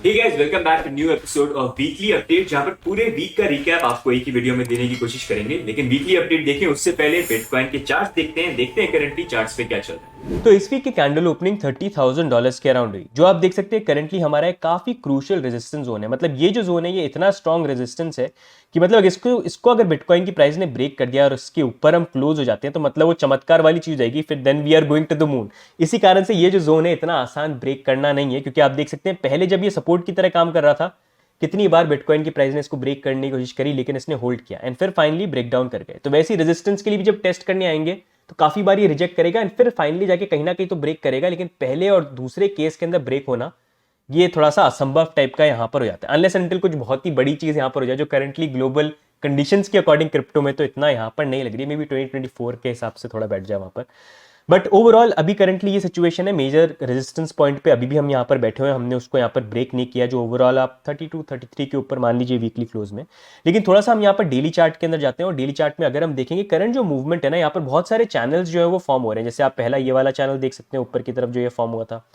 Hey guys, welcome back to new episode of weekly update, जहां पर पूरे week का रिकैप आपको एक ही वीडियो में देने की कोशिश करेंगे। लेकिन वीकली अपडेट देखें उससे पहले बिटकॉइन के चार्ट्स देखते हैं करंटली चार्ट्स पे क्या चल रहा है। तो इस वीक की कैंडल ओपनिंग $30,000 के अराउंड हुई, जो आप देख सकते हैं करंटली हमारा एक काफी क्रूशियल रेजिस्टेंस जोन है। मतलब ये जो जोन है ये इतना स्ट्रॉन्ग रेजिस्टेंस है कि मतलब इसको अगर बिटकॉइन की प्राइस ने ब्रेक कर दिया और इसके ऊपर हम क्लोज हो जाते हैं तो मतलब वो चमत्कार वाली चीज आएगी, फिर then we are going to the moon. इसी कारण से ये जो जोन है इतना आसान ब्रेक करना नहीं है, क्योंकि आप देख सकते हैं पहले जब ये सपोर्ट की तरह काम कर रहा था, कितनी बार बिटकॉइन की प्राइस ने इसको ब्रेक करने की कोशिश करी, लेकिन इसने होल्ड किया एंड फिर फाइनली ब्रेक डाउन कर गए। तो वैसे ही रेजिस्टेंस के लिए भी जब टेस्ट करने आएंगे तो काफी बार ये रिजेक्ट करेगा एंड फिर फाइनली जाके कहीं ना कहीं तो ब्रेक करेगा, लेकिन पहले और दूसरे केस के अंदर ब्रेक होना ये थोड़ा सा असंभव टाइप का यहाँ पर हो जाता है, अनलेस अनटिल कुछ बहुत ही बड़ी चीज यहाँ पर हो जाए, जो करंटली ग्लोबल कंडीशंस के अकॉर्डिंग क्रिप्टो में तो इतना यहाँ पर नहीं लग रही है। मे बी 2024 के हिसाब से थोड़ा बैठ जाए वहां पर, बट ओवरऑल अभी करंटली ये सिचुएशन है। मेजर रेजिस्टेंस पॉइंट पे अभी भी हम यहाँ पर बैठे हुए हैं, हमने उसको यहाँ पर ब्रेक नहीं किया, जो ओवरऑल आप 32-33 के ऊपर मान लीजिए वीकली क्लोज में। लेकिन थोड़ा सा हम यहाँ पर डेली चार्ट के अंदर जाते हैं और डेली चार्ट में अगर हम देखेंगे करंट जो मूवमेंट है ना, यहाँ पर बहुत सारे चैनल्स जो है वो फॉर्म हो रहे हैं। जैसे आप पहला ये वाला चैनल देख सकते हैं ऊपर की तरफ जो ये फॉर्म हुआ था,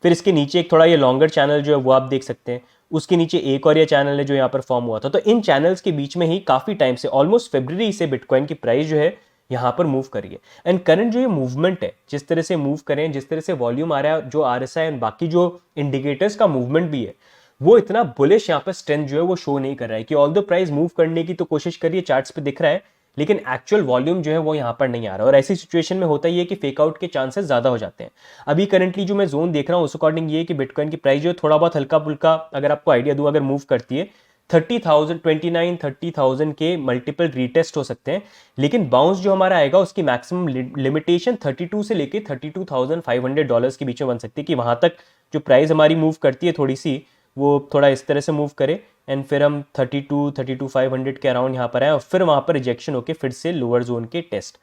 फिर इसके नीचे एक थोड़ा ये लॉन्गर चैनल जो है वो आप देख सकते हैं, उसके नीचे एक और ये चैनल है जो यहाँ पर फॉर्म हुआ था। तो इन चैनल्स के बीच में ही काफी टाइम से ऑलमोस्ट फरवरी से बिटकॉइन की प्राइस जो है यहाँ पर मूव करिए। एंड करंट जो ये मूवमेंट है, जिस तरह से मूव करें, जिस तरह से वॉल्यूम आ रहा है, जो RSI एंड बाकी जो इंडिकेटर्स का मूवमेंट भी है, वो इतना बुलिश यहाँ पर स्ट्रेंथ जो है वो शो नहीं कर रहा है कि ऑल द प्राइस मूव करने की तो कोशिश करिए, चार्ट्स पे दिख रहा है, लेकिन एक्चुअल वॉल्यूम जो है वो यहाँ पर नहीं आ रहा। और ऐसी सिचुएशन में होता ही है कि फेक आउट के चांसेस ज्यादा हो जाते हैं। अभी करंटली जो मैं जोन देख रहा हूँ उस अकॉर्डिंग ये है कि बिटकॉइन की प्राइस जो है थोड़ा बहुत हल्का फुल्का, अगर आपको आइडिया दूं, अगर मूव करती है 30,000 के मल्टीपल रीटेस्ट हो सकते हैं, लेकिन बाउंस जो हमारा आएगा उसकी मैक्सिमम लिमिटेशन 32 से लेके $32,500 के बीच में बन सकती है, कि वहां तक जो प्राइस हमारी मूव करती है थोड़ी सी, वो थोड़ा इस तरह से मूव करे एंड फिर हम 32,500 के अराउंड यहाँ पर आए और फिर वहां पर रिजेक्शन होके फिर से लोअर जोन के टेस्ट।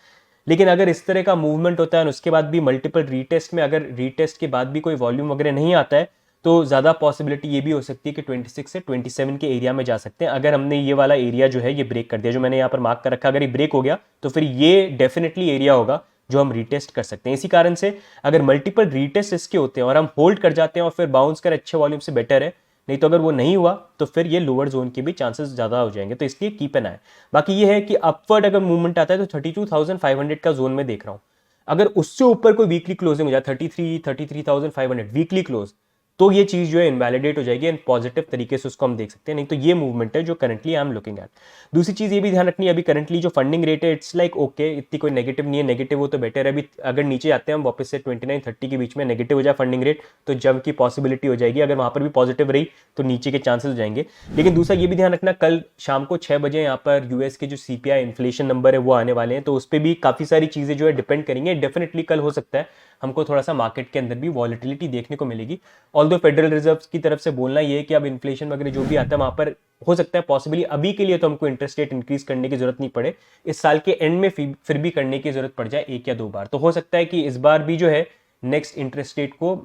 लेकिन अगर इस तरह का मूवमेंट होता है और उसके बाद भी मल्टीपल रीटेस्ट में, अगर रीटेस्ट के बाद भी कोई वॉल्यूम वगैरह नहीं आता है, तो ज़्यादा पॉसिबिलिटी ये भी हो सकती है कि 26 से 27 के एरिया में जा सकते हैं। अगर हमने ये वाला एरिया जो है ये ब्रेक कर दिया, जो मैंने यहाँ पर मार्क कर रखा, अगर ये ब्रेक हो गया तो फिर ये डेफिनेटली एरिया होगा जो हम रीटेस्ट कर सकते हैं। इसी कारण से अगर मल्टीपल रीटेस्ट इसके होते हैं और हम होल्ड कर जाते हैं और फिर बाउंस कर अच्छे वॉल्यूम से, बेटर है। नहीं तो अगर वो नहीं हुआ तो फिर ये लोअर जोन के भी चांसेस ज़्यादा हो जाएंगे, तो इसलिए कीप एन आई। बाकी ये है कि अपवर्ड अगर मूवमेंट आता है तो 32,500 का जोन में देख रहा हूँ। अगर उससे ऊपर कोई वीकली क्लोजिंग हो जाए 33,500 वीकली क्लोज, तो ये चीज जो है इनवैलिडेट हो जाएगी एंड पॉजिटिव तरीके से उसको हम देख सकते हैं। नहीं तो ये मूवमेंट है जो currently I am looking at. दूसरी चीज ये भी ध्यान रखनी है, अभी करंटली जो फंडिंग रेट है इट्स लाइक ओके, इतनी कोई नेगेटिव नहीं है। नेगेटिव हो तो बेटर है। अभी अगर नीचे आते हैं हम वापस से 29-30 के बीच में नेगेटिव हो जाए फंडिंग रेट, तो जंप की पॉसिबिलिटी हो जाएगी। अगर वहां पर भी पॉजिटिव रही तो नीचे के चांसेस हो जाएंगे। लेकिन दूसरा ये भी ध्यान रखना, कल शाम को 6 बजे यहाँ पर यूएस के जो CPI इन्फ्लेशन नंबर है वो आने वाले हैं, तो उस पर भी काफी सारी चीजें जो है डिपेंड करेंगे। डेफिनेटली कल हो सकता है हमको थोड़ा सा मार्केट के अंदर भी वॉलेटिलिटी देखने को मिलेगी। ऑल्दो फेडरल रिजर्व की तरफ से बोलना ये है कि अब इन्फ्लेशन वगैरह जो भी आता है वहां पर हो सकता है पॉसिबली अभी के लिए तो हमको इंटरेस्ट रेट इंक्रीज करने की जरूरत नहीं पड़े, इस साल के एंड में फिर भी करने की जरूरत पड़ जाए 1 या 2 बार। तो हो सकता है कि इस बार भी जो है नेक्स्ट इंटरेस्ट रेट को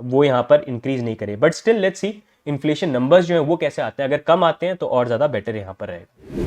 वो यहाँ पर इंक्रीज नहीं करे, but still let's see inflation numbers जो है वो कैसे आते हैं। अगर कम आते हैं तो और ज्यादा बेटर यहाँ पर रहेगा।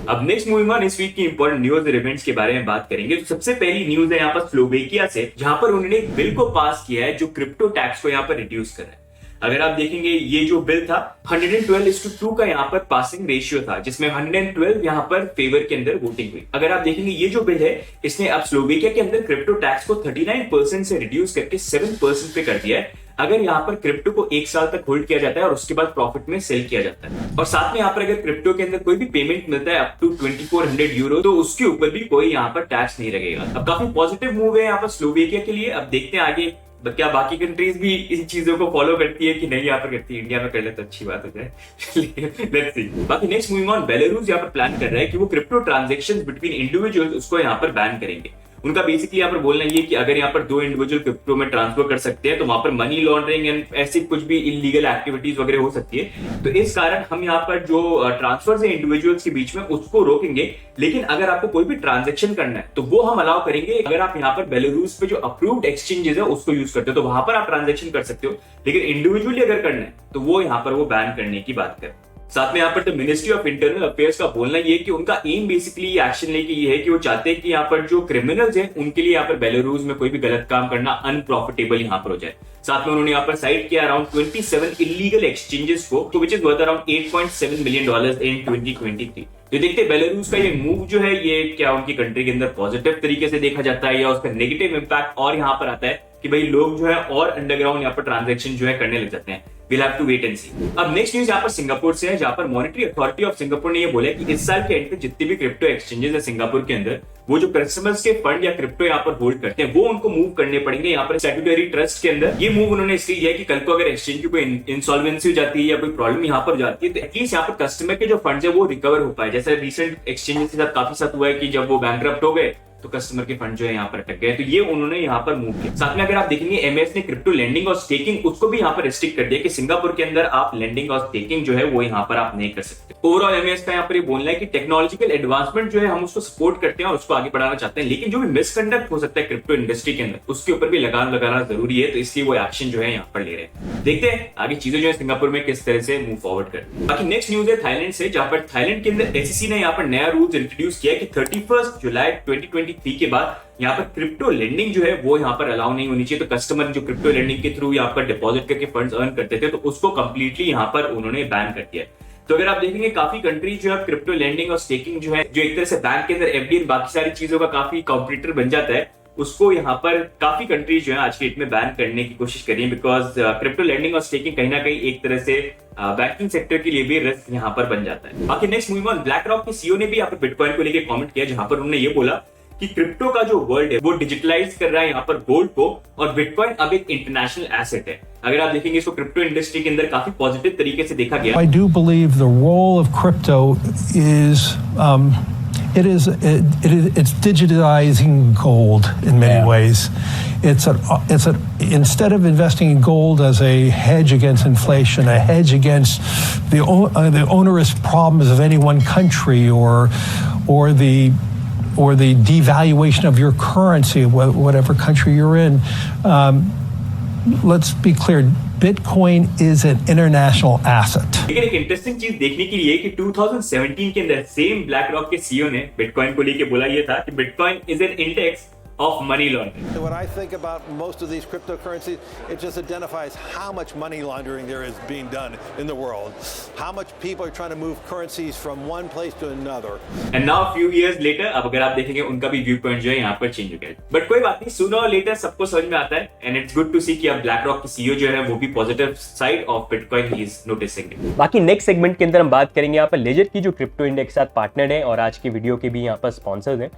अब नेक्स्ट मूविंग ऑन, इस वीक की इंपॉर्टेंट न्यूज और इवेंट्स के बारे में बात करेंगे। तो सबसे पहली न्यूज है यहाँ पर स्लोवेकिया से, जहां पर उन्होंने एक बिल को पास किया है जो क्रिप्टो टैक्स को यहाँ पर रिड्यूस कर रहा है। अगर आप देखेंगे ये जो बिल था 112:2 का यहाँ पर पासिंग रेशियो था, जिसमें 112 यहाँ पर फेवर के अंदर वोटिंग हुई। अगर आप देखेंगे ये जो बिल है इसने अब स्लोवेकिया के अंदर क्रिप्टो टैक्स को 39% से रिड्यूस करके 7% पे कर दिया है, अगर यहाँ पर क्रिप्टो को 1 साल तक होल्ड किया जाता है और उसके बाद प्रॉफिट में सेल किया जाता है। और साथ में यहाँ पर अगर क्रिप्टो के अंदर कोई भी पेमेंट मिलता है अप टू 2400 यूरो, तो उसके ऊपर भी कोई यहाँ पर टैक्स नहीं लगेगा। अब काफी पॉजिटिव मूव है यहाँ पर स्लोवेकिया के लिए। अब देखते हैं आगे क्या बाकी कंट्रीज भी इन चीजों को फॉलो करती है कि नहीं यहाँ पर करती है। इंडिया में कर ले तो अच्छी बात हो जाए। Let's see. बाकी नेक्स्ट मूविंग ऑन, बेलारूस यहाँ पर प्लान कर रहा है कि वो क्रिप्टो ट्रांजैक्शंस बिटवीन इंडिविजुअल्स उसको यहाँ पर बैन करेंगे। उनका बेसिकली यहाँ पर बोलना ये कि अगर यहाँ पर 2 इंडिविजुअल क्रिप्टो में ट्रांसफर कर सकते हैं तो वहां पर मनी लॉन्ड्रिंग एंड ऐसी कुछ भी इलीगल एक्टिविटीज वगैरह हो सकती है। तो इस कारण हम यहाँ पर जो ट्रांसफर है इंडिविजुअल्स के बीच में उसको रोकेंगे। लेकिन अगर आपको कोई भी ट्रांजेक्शन करना है तो वो हम अलाउ करेंगे। अगर आप यहाँ पर बेलारूस पे जो अप्रूव्ड एक्सचेंजेस है उसको यूज करते हो तो वहां पर आप ट्रांजेक्शन कर सकते हो, लेकिन इंडिविजुअली अगर करना है तो वो यहाँ पर वो बैन करने की बात करें। साथ में यहाँ पर तो मिनिस्ट्री ऑफ इंटरनल अफेयर्स का बोलना ये है कि उनका एम बेसिकली एक्शन लेके ये है कि वो चाहते हैं कि यहाँ पर जो क्रिमिनल्स हैं उनके लिए यहाँ पर बेलारूस में कोई भी गलत काम करना अनप्रॉफिटेबल यहाँ पर हो जाए। साथ में उन्होंने यहाँ पर साइट किया अराउंड 27 इलीगल एक्सचेंजेस को, तो which is worth around $8.7 million in 2023। तो देखते हैं बेलारूस का ये मूव जो है ये क्या उनकी कंट्री के अंदर पॉजिटिव तरीके से देखा जाता है या उसका नेगेटिव इंपैक्ट और यहाँ पर आता है कि भाई लोग जो है और अंडरग्राउंड यहाँ पर ट्रांजैक्शन जो है करने लग जाते हैं। We'll have to wait and see। अब नेक्स्ट न्यूज यहाँ पर सिंगापुर से है, जहाँ पर मॉनेटरी अथॉरिटी ऑफ सिंगापुर ने ये बोला कि इस साल के एंड तक जितने भी क्रिप्टो एक्सचेंजेस है सिंगापुर के अंदर, वो जो कस्टमर्स के फंड या क्रिप्टो यहाँ पर होल्ड करते हैं वो उनको मूव करने पड़ेंगे यहाँ पर स्टैट्यूटरी ट्रस्ट के अंदर। ये मूव उन्होंने इसलिए किया कि कल को अगर एक्सचेंज की कोई इंसॉल्वेंसी हो जाती है या कोई प्रॉब्लम यहाँ पर जाती है तो एटलीस्ट यहाँ पर कस्टमर के जो फंड है वो रिकवर हो पाए। जैसे रिसेंट एक्सचेंजेस के साथ काफी साथ हुआ है कि जब वो बैंकरप्ट हो गए तो कस्टमर के फंड जो है यहाँ पर अटक गए, तो ये उन्होंने यहाँ पर मूव किया। साथ में अगर आप देखेंगे एमएस ने क्रिप्टो लेंडिंग और स्टेकिंग उसको भी यहाँ पर रिस्ट्रिक्ट कर दिया कि सिंगापुर के अंदर आप लेंडिंग और स्टेकिंग जो है वो यहाँ पर आप नहीं कर सकते। ओवरऑल एमएस का यहाँ पर ये बोलना है कि टेक्नोलॉजिकल एडवांसमेंट जो है हम उसको सपोर्ट करते हैं और उसको आगे बढ़ाना चाहते हैं, लेकिन जो भी मिसकंडक्ट हो सकता है क्रिप्टो इंडस्ट्री के अंदर उसके ऊपर भी लगाम लगाना जरूरी है, तो इसलिए वो एक्शन जो है यहाँ पर ले रहे हैं। देखते हैं आगे चीजें जो है सिंगापुर में किस तरह से मूव फॉरवर्ड कर। बाकी नेक्स्ट न्यूज है थाईलैंड से, जहां पर थाईलैंड के अंदर एसईसी ने यहाँ पर नया रूल्स इंट्रोड्यूस किया कि 31 जुलाई 2023 के बाद यहाँ पर क्रिप्टो लेंडिंग जो है वो यहाँ पर अलाउ नहीं होनी चाहिए। तो कस्टमर जो क्रिप्टो लेंडिंग के थ्रू यहाँ पर डिपॉजिट करके फंड्स अर्न करते थे तो उसको कंप्लीटली यहाँ पर उन्होंने बैन कर दिया। तो अगर आप देखेंगे काफी कंट्री जो है क्रिप्टो लेंडिंग और स्टेकिंग जो है जो एक तरह से बैंक के अंदर एफडी बाकी सारी चीजों का काफी कॉम्पिटिटर बन जाता है, उसको यहाँ पर काफी कंट्रीज जो है आज के डेट में बैन करने की कोशिश कर रही है, बिकॉज क्रिप्टो लेंडिंग और स्टेकिंग कहीं ना कहीं एक तरह से बैंकिंग सेक्टर के लिए भी रिस्क यहाँ पर बन जाता है। बाकी next moving on, black rock के सीईओ ने भी यहाँ पर बिटकॉइन को लेकर कमेंट किया, जहां पर उन्होंने ये बोला कि क्रिप्टो का जो वर्ल्ड है वो डिजिटलाइज कर रहा है यहाँ पर गोल्ड को, और बिटकॉइन अब एक इंटरनेशनल एसेट है। अगर आप देखेंगे इसको क्रिप्टो इंडस्ट्री के अंदर काफी पॉजिटिव तरीके से देखा गया। I do believe the role of crypto is it's digitizing gold in many ways. Instead of investing in gold as a hedge against inflation, a hedge against the onerous problems of any one country or the devaluation of your currency, whatever country you're in. Let's be clear, Bitcoin is an international asset. लेकिन एक interesting चीज देखने के लिए कि 2017 के अंदर same black rock के सीईओ ने बिटकॉइन को लेके बोला ये था कि bitcoin is an index of money laundering. When I think about most of these cryptocurrencies, it just identifies how much money laundering there is being done in the world, how much people are trying to move currencies from one place to another. And now few years later, अब अगर आप देखेंगे उनका भी view point जो है यहाँ पर चेंज हो गया है, बट कोई बात नहीं, सूनर और लेटर सबको समझ में आता है, and it's good to see कि अब ब्लैक रॉक के सीईओ जो है वो भी positive side of bitcoin he is noticing. बाकी नेक्स्ट सेगमेंट के अंदर हम बात करेंगे यहाँ पर लेजर की, जो क्रिप्टो इंडेक्स के साथ पार्टनर है और आज की वीडियो के भी यहाँ पर स्पॉन्सर्स हैं।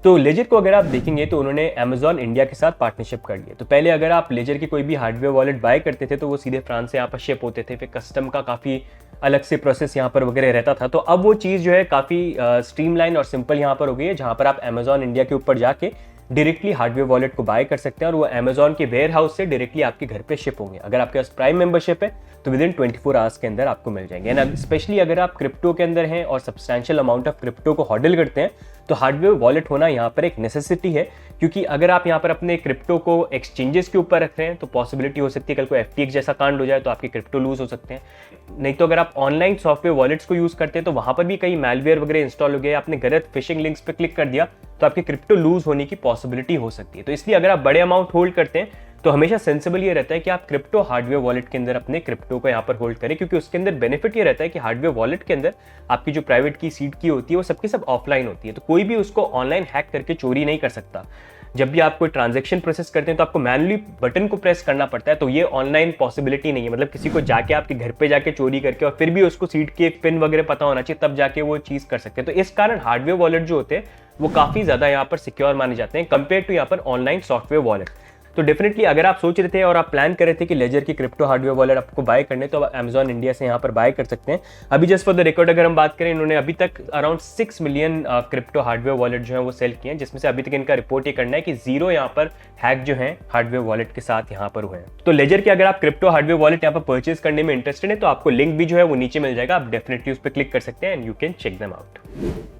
तो लेजर को अगर आप देखेंगे तो उन्होंने अमेजॉन इंडिया के साथ पार्टनरशिप कर ली है। तो पहले अगर आप लेजर की कोई भी हार्डवेयर वॉलेट बाय करते थे तो वो सीधे फ्रांस से यहाँ पर शिप होते थे, फिर कस्टम का काफ़ी अलग से प्रोसेस यहाँ पर वगैरह रहता था। तो अब वो चीज़ जो है काफ़ी स्ट्रीमलाइन और सिंपल यहाँ पर हो गई है, जहाँ पर आप अमेजॉन इंडिया के ऊपर जाके डायरेक्टली हार्डवेयर वॉलेट को बाय कर सकते हैं और वो अमेजॉन के वेयर हाउस से डायरेक्टली आपके घर पे शिप होंगे। अगर आपके पास प्राइम मेंबरशिप है तो विद इन 24 आवर्स के अंदर आपको मिल जाएंगे। एंड स्पेशली अगर आप क्रिप्टो के अंदर हैं और सब्सटैंशियल अमाउंट ऑफ क्रिप्टो को हॉडल करते हैं तो हार्डवेयर वॉलेट होना यहाँ पर एक नेसेसिटी है, क्योंकि अगर आप यहाँ पर अपने क्रिप्टो को एक्सचेंजेस के ऊपर रख रहे हैं तो पॉसिबिलिटी हो सकती है कल को FTX जैसा कांड हो जाए तो आपके क्रिप्टो लूज हो सकते हैं। नहीं तो अगर आप ऑनलाइन सॉफ्टवेयर वॉलेट्स को यूज करते हैं तो वहां पर भी कई मैलवेयर वगैरह इंस्टॉल हो गए, आपने गलत फिशिंग लिंक्स पे क्लिक कर दिया तो आपके क्रिप्टो लूज होने की पॉसिबिलिटी हो सकती है। तो इसलिए अगर आप बड़े अमाउंट होल्ड करते हैं तो हमेशा सेंसिबल ये रहता है कि आप क्रिप्टो हार्डवेयर वॉलेट के अंदर अपने क्रिप्टो को यहाँ पर होल्ड करें, क्योंकि उसके अंदर बेनिफिट ये रहता है कि हार्डवेयर वॉलेट के अंदर आपकी जो प्राइवेट की सीड की होती है वो सबकी सब ऑफलाइन होती है, तो कोई भी उसको ऑनलाइन हैक करके चोरी नहीं कर सकता। जब भी आप कोई ट्रांजैक्शन प्रोसेस करते हैं तो आपको मैनुअली बटन को प्रेस करना पड़ता है, तो ये ऑनलाइन पॉसिबिलिटी नहीं है। मतलब किसी को जाके आपके घर पे जाके चोरी करके और फिर भी उसको सीट की एक पिन वगैरह पता होना चाहिए तब जाके वो चीज़ कर सकते हैं। तो इस कारण हार्डवेयर वॉलेट जो होते हैं वो काफ़ी ज़्यादा यहाँ पर सिक्योर माने जाते हैं कंपेयर टू यहाँ पर ऑनलाइन सॉफ्टवेयर वॉलेट। तो डेफिनेटली अगर आप सोच रहे थे और आप प्लान कर रहे थे कि लेजर की क्रिप्टो हार्डवेयर वॉलेट आपको बाय करने, तो आप अमेजॉन इंडिया से यहाँ पर बाय कर सकते हैं। अभी जस्ट फॉर द रिकॉर्ड अगर हम बात करें, इन्होंने अभी तक around 6 million crypto hardware wallet जो है वो सेल किए हैं, जिसमें से अभी तक इनका रिपोर्ट ये करना है कि 0 यहाँ पर हैक जो है हार्डवेयर वॉलेट के साथ यहाँ पर हुए हैं। तो लेजर के अगर आप क्रिप्टो हार्डवेयर वॉलेट यहाँ पर परचेज करने में इंटरेस्टेड है तो आपको लिंक भी जो है वो नीचे मिल जाएगा, आप डेफिनेटली उस पर क्लिक कर सकते हैं and you can check them out.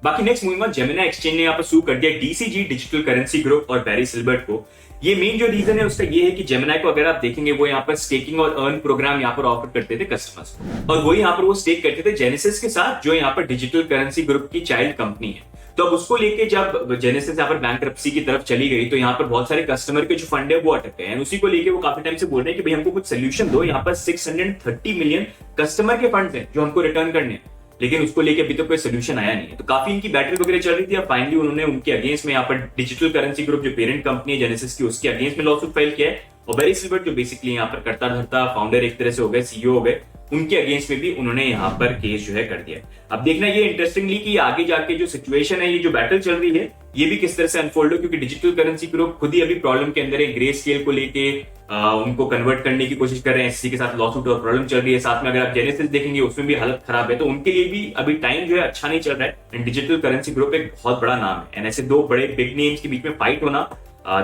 बाकी next moving on, Gemini exchange ने यहाँ पर सू कर दिया DCG डिजिटल करेंसी ग्रुप और बैरी सिल्बर्ट को। ये मेन जो रीजन रीजन है उसका ये है कि जेमिनाई को अगर आप देखेंगे वो यहाँ पर स्टेकिंग और अर्न प्रोग्राम यहाँ पर ऑफर करते थे कस्टमर्स को, और वो यहाँ पर वो स्टेक करते थे जेनेसिस के साथ, जो यहाँ पर डिजिटल करेंसी ग्रुप की चाइल्ड कंपनी है। तो अब उसको लेके जब जेनेसिस यहाँ पर बैंकरप्सी की तरफ चली गई तो यहाँ पर बहुत सारे कस्टमर के जो फंड है वो अटक गए हैं। उसी को लेके वो काफी टाइम से बोल रहे हैं कि भाई हमको कुछ सोल्यूशन दो, यहाँ पर 630 मिलियन कस्टमर के फंड हैं जो हमको रिटर्न करने हैं, लेकिन उसको लेके अभी तक कोई सोल्यूशन आया नहीं है। तो काफी इनकी बैटरी वगैरह चल रही थी। अब फाइनली उन्होंने उनके अगेंस्ट में यहाँ पर डिजिटल करेंसी ग्रुप जो पेरेंट कंपनी है जेनेसिस की, उसके अगेंस्ट में लॉसूट फाइल किया है। और बैरी सिल्बर्ट जो बेसिकली यहाँ पर करता धरता फाउंडर एक तरह से हो गए, सीईओ हो गए, उनके अगेंस्ट में भी उन्होंने यहाँ पर केस जो है कर दिया। अब देखना ये इंटरेस्टिंगली कि आगे जाके जो सिचुएशन है, ये जो बैटल चल रही है, ये भी किस तरह से अनफोल्ड हो, क्योंकि डिजिटल करेंसी ग्रुप खुद ही अभी प्रॉब्लम के अंदर है। ग्रे स्केल को लेके उनको कन्वर्ट करने की कोशिश कर रहे हैं, एससी के साथ लॉसूट और प्रॉब्लम चल रही है। साथ में अगर आप जेनेसिस देखेंगे उसमें भी हालत खराब है, तो उनके लिए भी अभी टाइम जो है अच्छा नहीं चल रहा है। एंड डिजिटल करेंसी ग्रुप एक बहुत बड़ा नाम है, एंड ऐसे दो बड़े बिग नेम्स के बीच में फाइट होना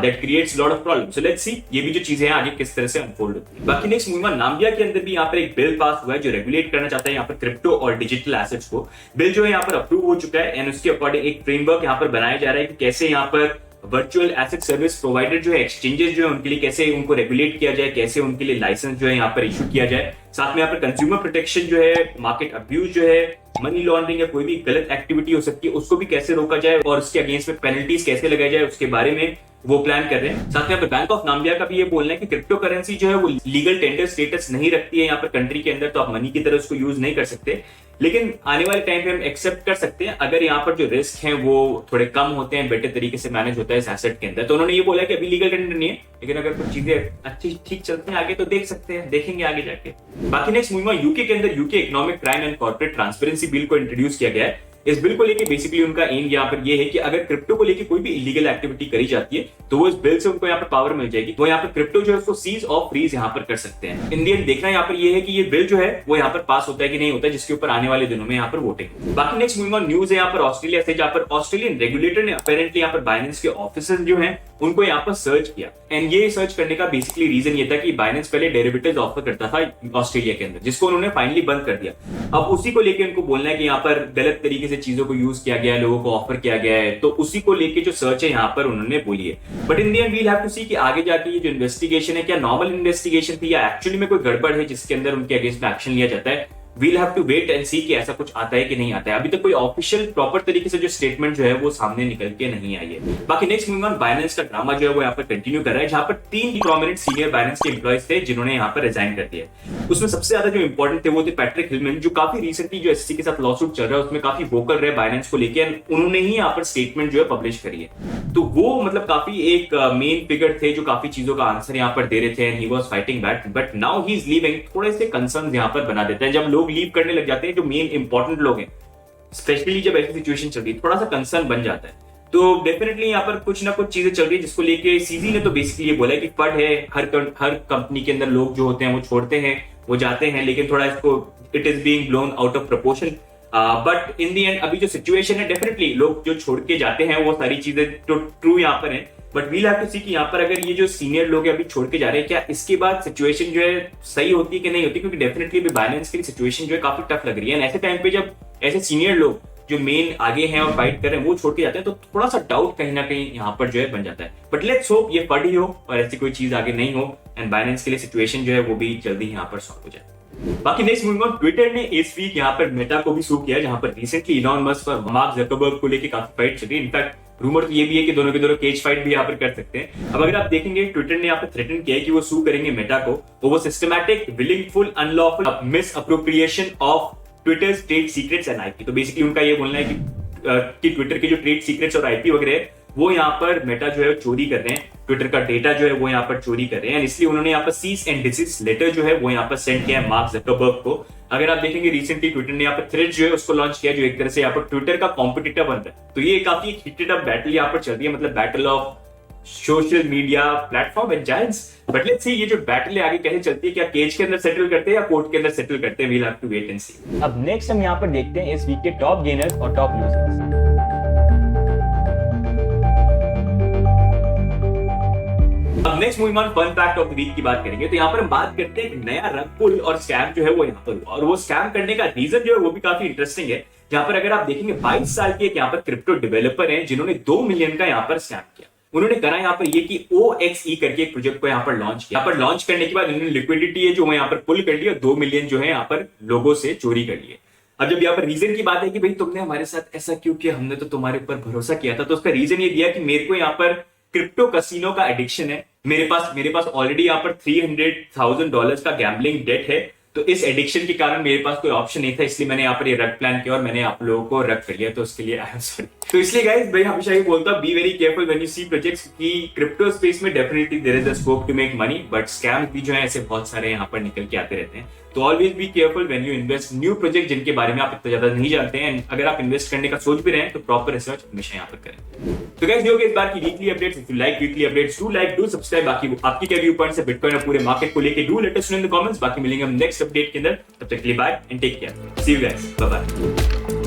that creates lot of problems. So let's see ये भी जो चीजें हैं आगे किस तरह से अनफोल्ड होती है। बाकी नेक्स्ट मूव नाम्बिया के अंदर भी यहाँ पर एक बिल पास हुआ है जो रेगुलेट करना चाहता है यहाँ पर क्रिप्टो और डिजिटल एसेट्स को। बिल जो है यहाँ पर अप्रूव हो चुका है, एंड उसके अकॉर्डिंग एक फ्रेमवर्क यहाँ पर बनाया जा रहा है कि कैसे यहाँ पर वर्चुअल एसेट सर्विस प्रोवाइडर जो है, एक्सचेंजेस जो है, उनके लिए कैसे उनको रेगुलेट किया जाए, कैसे उनके लिए लाइसेंस जो है यहाँ पर इशू किया जाए। साथ में यहाँ पर कंज्यूमर प्रोटेक्शन जो है, मार्केट अब्यूज जो है, मनी लॉन्ड्रिंग या कोई भी गलत एक्टिविटी हो सकती है उसको भी कैसे रोका जाए और उसके अगेंस्ट में पेनल्टीज कैसे लगाई जाए, उसके बारे में वो प्लान कर रहे हैं। साथ में बैंक ऑफ नाम्बिया का भी ये बोलना है कि क्रिप्टो करेंसी जो है वो लीगल टेंडर स्टेटस नहीं रखती है यहाँ पर कंट्री के अंदर, तो आप मनी की तरह उसको यूज नहीं कर सकते, लेकिन आने वाले टाइम पे हम एक्सेप्ट कर सकते हैं अगर यहाँ पर जो रिस्क हैं वो थोड़े कम होते हैं, बेटर तरीके से मैनेज होता है इस एसेट के अंदर। तो उन्होंने ये बोला कि अभी लीगल टेंडर नहीं है, लेकिन अगर कुछ चीजें अच्छी ठीक चलती हैं आगे तो देख सकते हैं, देखेंगे आगे जाके। बाकी नेक्स्ट मूव में यूके के अंदर UK economic crime and corporate transparency bill को इंट्रोड्यूस किया गया है। इस बिल को लेके बेसिकली उनका एम यहाँ पर ये है कि अगर क्रिप्टो को लेके कोई भी इलीगल एक्टिविटी करी जाती है तो वो इस बिल से उनको यहाँ पर पावर मिल जाएगी, वो यहाँ पर क्रिप्टो जो है उसको सीज और फ्रीज यहाँ पर कर सकते हैं। इंडियन देखना यहाँ पर ये है कि ये बिल जो है वो यहाँ पर पास होता है कि नहीं होता है, जिसके ऊपर आने वाले दिनों में यहाँ पर वोटिंग। बाकी नेक्स्ट मूविंग ऑन न्यूज है यहाँ पर ऑस्ट्रेलिया से, जहाँ पर ऑस्ट्रेलियन रेगुलेटर ने अपेरेंटली यहाँ पर बाइनेंस के ऑफिसर्स जो हैं उनको यहाँ पर सर्च किया, एंड ये सर्च करने का बेसिकली रीजन ये था कि बाइनेंस पहले डेरिवेटिव्स ऑफर करता था ऑस्ट्रेलिया के अंदर, जिसको उन्होंने फाइनली बंद कर दिया। अब उसी को लेके उनको बोलना है कि यहाँ पर गलत तरीके से चीजों को यूज किया गया है, लोगों को ऑफर किया गया है, तो उसी को लेके जो सर्च है यहाँ पर उन्होंने बोली है। But in the end we'll have to see कि आगे जाके ये जो इन्वेस्टिगेशन है क्या नॉर्मल इन्वेस्टिगेशन थी या एक्चुअली में कोई गड़बड़ है जिसके अंदर उनके अगेंस्ट में एक्शन लिया जाता है। We'll have to wait and see कि ऐसा कुछ आता है कि नहीं आता है। अभी तक कोई ऑफिशियल प्रॉपर तरीके से जो स्टेटमेंट जो है वो सामने निकल के नहीं आई है। बाकी नेक्स्ट मूविंग ऑन, बाइनेंस का ड्रामा जो है वो यहाँ पर कंटिन्यू कर रहा है, जहां पर 3 प्रोमिनेंट सीनियर बाइनेंस के एम्प्लॉयज थे जिन्होंने यहाँ पर रिजाइन कर दिया। उसमें सबसे ज्यादा जो इंपॉर्टेंट थे वो थे पैट्रिक हिलमैन, जो काफी रिसेंटली जो एससी के साथ लॉसूट चल रहा है उसमें काफी वोकल रहे बाइनेंस को लेकर, उन्होंने ही यहाँ पर स्टेटमेंट जो है पब्लिश करी है। तो वो मतलब काफी एक मेन फिगर थे जो काफी चीजों का आंसर यहाँ पर दे रहे थे, and he was fighting back, but now he is leaving. थोड़े से कंसर्न्स यहाँ पर बना देते हैं जब लोग लीव करने लग जाते हैं, जो मेन इंपॉर्टेंट लोग हैं, स्पेशली जब ऐसी सिचुएशन चल रही है, थोड़ा सा कंसर्न बन जाता है। तो डेफिनेटली यहाँ पर कुछ ना कुछ चीजें चल रही है जिसको लेके सीजी ने तो बेसिकली ये बोला है कि फंड है, हर कंपनी के अंदर लोग जो होते हैं वो छोड़ते हैं, वो जाते हैं, लेकिन थोड़ा इसको it is being blown out of proportion. But in the and अभी जो सिचुएशन है, डेफिनेटली लोग जो छोड़ के जाते हैं वो सारी चीजें तो ट्रू यहाँ पर है, but we'll have to see कि यहाँ पर अगर ये जो सीनियर लोग अभी छोड़ के जा रहे हैं, क्या इसके बाद सिचुएशन जो है सही होती है कि नहीं होती, क्योंकि डेफिनेटली अभी बाइनेंस की सिचुएशन जो है काफी टफ लग रही है। ऐसे टाइम पे जब ऐसे सीनियर लोग जो मेन आगे हैं और फाइट कर रहे हैं वो छोड़ के जाते हैं तो थोड़ा सा डाउट कहीं ना कहीं यहाँ पर जो है बन जाता है। बट लेट्स होप ये फंड ही हो और ऐसी कोई चीज आगे नहीं हो, एंड बाइनेंस के लिए सिचुएशन जो है वो भी जल्दी यहाँ पर सॉल्व हो जाए। बाकी नेक्स्ट मूविंग ऑन, ट्विटर ने इस वीक यहाँ पर मेटा को भी सू किया, जहां पर रिसेंटली इलॉन मस्क और मार्क ज़करबर्ग को लेकर काफी फाइट चल रही है। इनफैक्ट रूमर तो ये भी है कि दोनों के दोनों केज फाइट भी यहाँ पर कर सकते हैं। अब अगर आप देखेंगे ट्विटर ने यहाँ पर थ्रेटन किया है कि वो सू करेंगे मेटा को, वो systematic, willingful, unlawful misappropriation of Twitter's trade secrets and IP. तो बेसिकली उनका ये बोलना है कि ट्विटर के जो ट्रेड सीक्रेट्स और आईपी वगैरह है वो यहाँ पर मेटा जो है चोरी कर रहे हैं, ट्विटर का डेटा जो है वो यहाँ पर चोरी कर रहे हैं, इसलिए उन्होंने यहाँ पर सीज एंड डिसीज लेटर जो है वो यहाँ पर सेंड किया है मार्क ज़करबर्ग को। अगर आप देखेंगे रिसेंटली ट्विटर ने यहाँ पर थ्रेड्स जो है उसको लॉन्च किया, जो एक तरह से यहाँ पर ट्विटर का कॉम्पिटिटर बन रहा है। तो ये काफी हिटेड अप बैटल यहाँ पर चल रही है, मतलब battle of social media platform and giants. But let's see ये जो बैटल है आगे कैसे चलती है, क्या केज के अंदर सेटल करते हैं या कोर्ट के अंदर सेटल करते हैं, we'll have to wait and see. अब नेक्स्ट हम यहाँ पर देखते हैं इस वीक के टॉप गेनर्स और टॉप लूजर्स। अब next moving on, fun fact of the week की बात करेंगे तो यहाँ पर हम बात करते हैं एक नया रग पुल और स्कैम जो है वो यहाँ पर हुआ, और वो स्कैम करने का रीजन जो है वो भी काफी इंटरेस्टिंग है। जहां पर अगर आप देखेंगे 22 साल के यहाँ पर क्रिप्टो डेवलपर हैं जिन्होंने 2 मिलियन का यहाँ पर स्कैम किया। उन्होंने करा यहाँ पर ये कि OXE करके एक प्रोजेक्ट को यहाँ पर लॉन्च किया। यहाँ पर लॉन्च करने के बाद उन्होंने लिक्विडिटी है जो यहाँ पर पुल कर लिया, 2 मिलियन जो है यहाँ पर लोगों से चोरी कर लिए। अब जब यहाँ पर रीजन की बात है कि भाई तुमने हमारे साथ ऐसा क्यों किया, हमने तो तुम्हारे ऊपर भरोसा किया था, तो उसका रीजन ये दिया कि मेरे को यहाँ पर क्रिप्टो कसिनो का एडिक्शन है, मेरे पास ऑलरेडी यहाँ पर $300,000 का गैम्बलिंग डेट है, तो इस एडिक्शन के कारण मेरे पास कोई ऑप्शन नहीं था, इसलिए मैंने यहाँ पर ये रग प्लान किया और मैंने आप लोगों को रग कर लिया, तो उसके लिए आई एम सॉरी। तो इसलिए गाइस भाई हमेशा ये बोलता हूं, be very careful when you see projects की क्रिप्टो स्पेस में definitely there is a scope to make money, but scams भी जो है ऐसे बहुत सारे यहाँ पर निकल के आते रहते हैं। तो always be careful when you invest new project जिनके बारे में आप इतना ज्यादा नहीं जानते हैं, अगर आप इन्वेस्ट करने का सोच भी रहे हैं तो प्रॉपर रिसर्च हमेशा यहाँ पर करें। तो गाइस ये हो गए इस बार की weekly updates. If you like weekly updates do subscribe. बाकी आपकी क्या व्यू पॉइंट्स है बिटकॉइन और पूरे मार्केट को लेके do let us know in the comments. बाकी मिलेंगे हम नेक्स्ट अपडेट के अंदर, तब तक के लिए bye and take care, see you guys, bye bye.